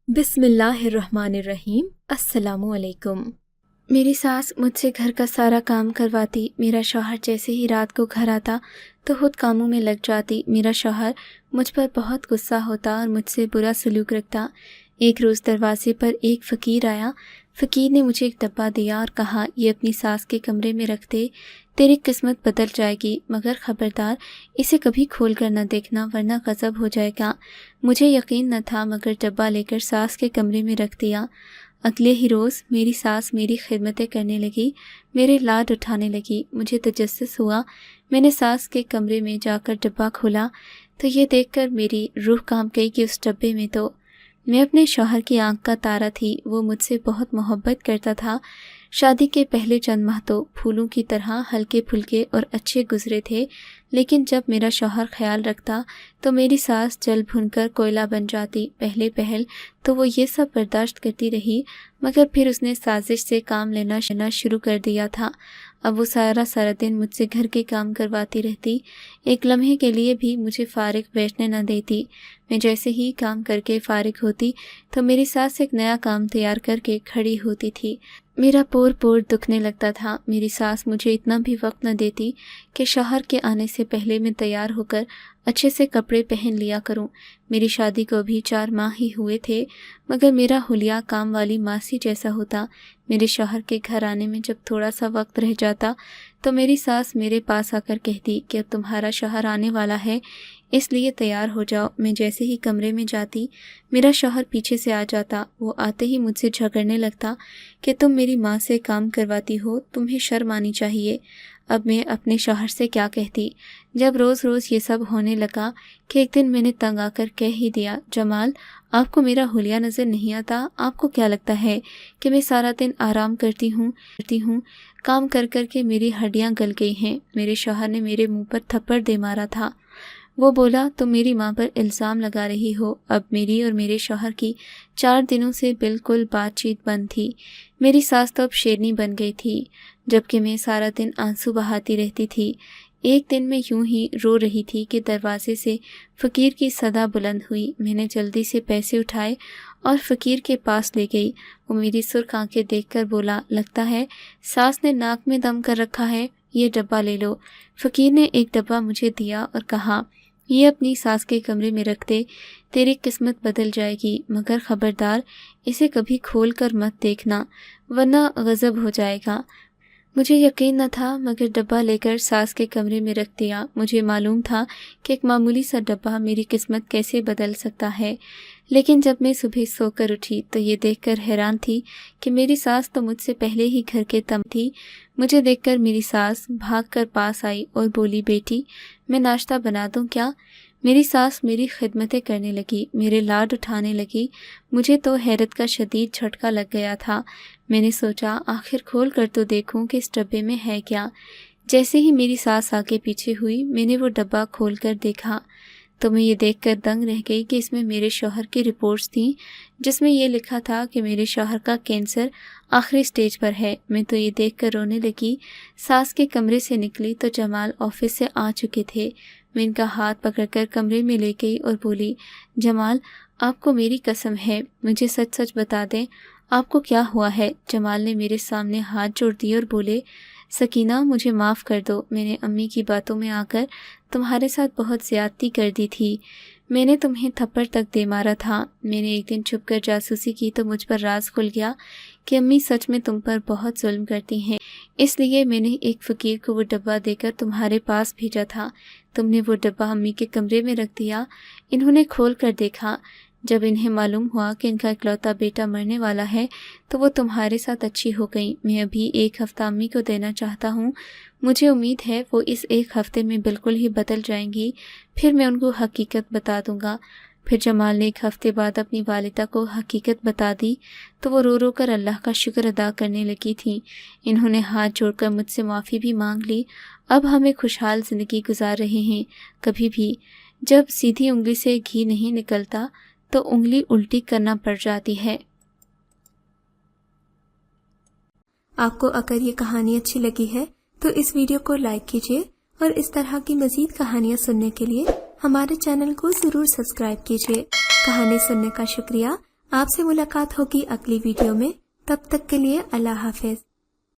बिस्मिल्लाहिर्रहमानिर्रहीम। अस्सलामु अलैकुम। मेरी सास मुझसे घर का सारा काम करवाती। मेरा शौहर जैसे ही रात को घर आता तो खुद कामों में लग जाती। मेरा शौहर मुझ पर बहुत गुस्सा होता और मुझसे बुरा सलूक रखता। एक रोज़ दरवाजे पर एक फ़कीर आया। फ़कीर ने मुझे एक डब्बा दिया और कहा, ये अपनी सास के कमरे में रख दे, तेरी किस्मत बदल जाएगी, मगर ख़बरदार इसे कभी खोल कर न देखना वरना गज़ब हो जाएगा। मुझे यकीन न था, मगर डब्बा लेकर सास के कमरे में रख दिया। अगले ही रोज़ मेरी सास मेरी खिदमतें करने लगी, मेरे लाड उठाने लगी। मुझे तजस्सुस हुआ। मैंने सास के कमरे में जाकर डब्बा खोला तो ये देखकर मेरी रूह कांप गई कि उस डब्बे में तो मैं अपने शौहर की आंख का तारा थी। वो मुझसे बहुत मोहब्बत करता था। शादी के पहले चंद माह तो फूलों की तरह हल्के फुल्के और अच्छे गुजरे थे, लेकिन जब मेरा शौहर ख्याल रखता तो मेरी सास जल भुनकर कोयला बन जाती। पहले पहल तो वो ये सब बर्दाश्त करती रही, मगर फिर उसने साजिश से काम लेना शुरू कर दिया था। अब वो सारा सारा दिन मुझसे घर के काम करवाती रहती, एक लम्हे के लिए भी मुझे फारिग बैठने न देती। मैं जैसे ही काम करके फारिग होती तो मेरी सास एक नया काम तैयार करके खड़ी होती थी। मेरा पोर पोर दुखने लगता था। मेरी सास मुझे इतना भी वक्त न देती कि शौहर के आने से पहले मैं तैयार होकर अच्छे से कपड़े पहन लिया करूं। मेरी शादी को भी 4 माह ही हुए थे, मगर मेरा हुलिया काम वाली मासी जैसा होता। मेरे शौहर के घर आने में जब थोड़ा सा वक्त रह जाता तो मेरी सास मेरे पास आकर कहती कि अब तुम्हारा शौहर आने वाला है, इसलिए तैयार हो जाओ। मैं जैसे ही कमरे में जाती मेरा शौहर पीछे से आ जाता। वो आते ही मुझसे झगड़ने लगता कि तुम मेरी माँ से काम करवाती हो, तुम्हें शर्म आनी चाहिए। अब मैं अपने शौहर से क्या कहती। जब रोज़ रोज़ ये सब होने लगा कि एक दिन मैंने तंग आकर कह ही दिया, जमाल आपको मेरा हुलिया नज़र नहीं आता? आपको क्या लगता है कि मैं सारा दिन आराम करती हूँ? काम कर कर के मेरी हड्डियाँ गल गई हैं। मेरे शौहर ने मेरे मुंह पर थप्पड़ दे मारा था। वो बोला, तुम मेरी माँ पर इल्ज़ाम लगा रही हो। अब मेरी और मेरे शौहर की 4 दिनों से बिल्कुल बातचीत बंद थी। मेरी सास तो अब शेरनी बन गई थी, जबकि मैं सारा दिन आंसू बहाती रहती थी। एक दिन मैं यूं ही रो रही थी कि दरवाजे से फ़कीर की सदा बुलंद हुई। मैंने जल्दी से पैसे उठाए और फ़कीर के पास ले गई। वो मेरी सुर्ख आंखें देखकर बोला, लगता है सास ने नाक में दम कर रखा है, ये डब्बा ले लो। फ़कीर ने एक डब्बा मुझे दिया और कहा, ये अपनी सास के कमरे में रख दे, तेरी किस्मत बदल जाएगी, मगर ख़बरदार इसे कभी खोल कर मत देखना वरना गज़ब हो जाएगा। मुझे यकीन न था, मगर डब्बा लेकर सास के कमरे में रख दिया। मुझे मालूम था कि एक मामूली सा डब्बा मेरी किस्मत कैसे बदल सकता है, लेकिन जब मैं सुबह सोकर उठी तो ये देखकर हैरान थी कि मेरी सास तो मुझसे पहले ही घर के तम थी। मुझे देखकर मेरी सास भागकर पास आई और बोली, बेटी मैं नाश्ता बना दूं क्या? मेरी सास मेरी खिदमतें करने लगी, मेरे लाड उठाने लगी। मुझे तो हैरत का शदीद झटका लग गया था। मैंने सोचा आखिर खोल कर तो देखूं कि इस डब्बे में है क्या। जैसे ही मेरी सास आगे पीछे हुई मैंने वो डब्बा खोल कर देखा तो मैं ये देखकर दंग रह गई कि इसमें मेरे शौहर की रिपोर्ट्स थीं, जिसमें ये लिखा था कि मेरे शौहर का कैंसर आखिरी स्टेज पर है। मैं तो ये देखकर रोने लगी। सास के कमरे से निकली तो जमाल ऑफिस से आ चुके थे। मैं इनका हाथ पकड़कर कमरे में ले गई और बोली, जमाल आपको मेरी कसम है, मुझे सच सच बता दें, आपको क्या हुआ है? जमाल ने मेरे सामने हाथ जोड़ दिए और बोले, सकीना मुझे माफ़ कर दो, मैंने अम्मी की बातों में आकर तुम्हारे साथ बहुत ज़्यादती कर दी थी। मैंने तुम्हें थप्पड़ तक दे मारा था। मैंने एक दिन छुपकर जासूसी की तो मुझ पर राज खुल गया कि अम्मी सच में तुम पर बहुत जुल्म करती हैं, इसलिए मैंने एक फ़कीर को वो डब्बा देकर तुम्हारे पास भेजा था। तुमने वो डब्बा अम्मी के कमरे में रख दिया। इन्होंने खोल कर देखा। जब इन्हें मालूम हुआ कि इनका इकलौता बेटा मरने वाला है तो वो तुम्हारे साथ अच्छी हो गई। मैं अभी 1 हफ़्ता अम्मी को देना चाहता हूँ। मुझे उम्मीद है वो इस 1 हफ़्ते में बिल्कुल ही बदल जाएंगी, फिर मैं उनको हकीकत बता दूँगा। फिर जमाल ने 1 हफ़्ते बाद अपनी वालिदा को हकीकत बता दी तो वो रो रो कर अल्लाह का शुक्र अदा करने लगी थी। इन्होंने हाथ जोड़कर मुझसे माफ़ी भी मांग ली। अब हमें खुशहाल ज़िंदगी गुजार रहे हैं। कभी भी जब सीधी उंगली से घी नहीं निकलता तो उंगली उल्टी करना पड़ जाती है। आपको अगर ये कहानी अच्छी लगी है तो इस वीडियो को लाइक कीजिए और इस तरह की मज़ीद कहानियाँ सुनने के लिए हमारे चैनल को ज़रूर सब्सक्राइब कीजिए। कहानी सुनने का शुक्रिया। آپ سے ملاقات ہوگی اگلی ویڈیو میں، تب تک کے لیے اللہ حافظ۔